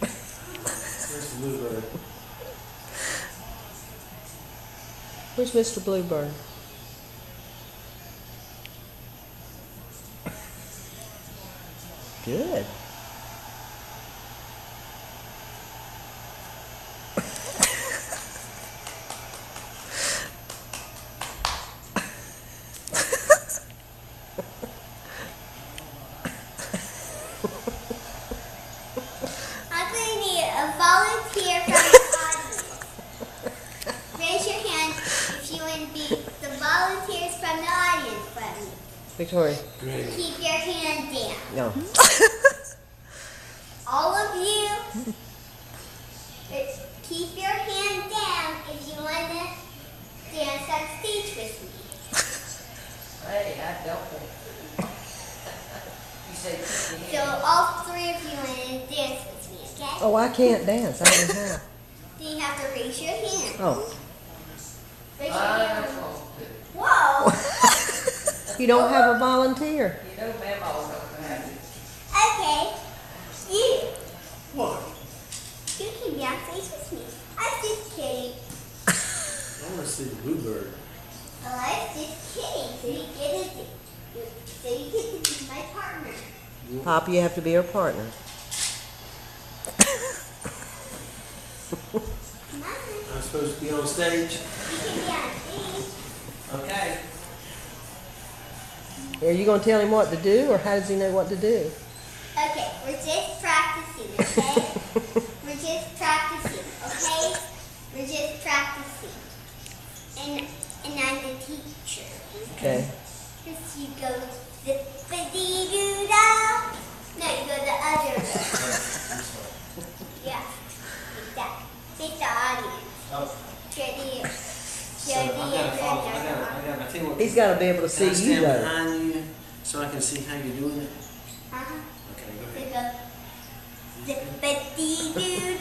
Where's the bluebird? Where's Mr. Bluebird? Good. I'm going to need a volunteer from the audience. Raise your hand if you want to be the volunteers from the audience for me. Victoria. Great. Keep your hand down. No. All of you, keep your hand down if you want to dance on stage with me. Hey, I don't want to. You say keep So your hand. all three of you want to dance with me, okay? Oh, I can't dance. I don't know how. Then you have to raise your hand. Oh. Raise your I hand. don't want to. Whoa. You don't have a volunteer. You know, Mama's going to have it. Okay. You What? can dance stage with me. I'm just kidding. I want to see the bluebird. Oh, I'm just kidding. So you get to be my partner. Pop, you have to be her partner. Come on. I'm supposed to be on stage. You can be on stage. Okay. Are you going to tell him what to do, or how does he know what to do? Okay, we're just practicing, okay? We're just practicing, okay? We're just practicing. And I'm the teacher. Okay. Because you go zip-a-dee-doo-da. No, you go the other way. Yeah, like that. Face the audience. Oh. Show the So I gotta follow. I tell you what. He's got to be able to Can I see you, stand though. behind you so I can see how you're doing it? Uh-huh. Okay, go So ahead. go zip-a-dee-doo-da.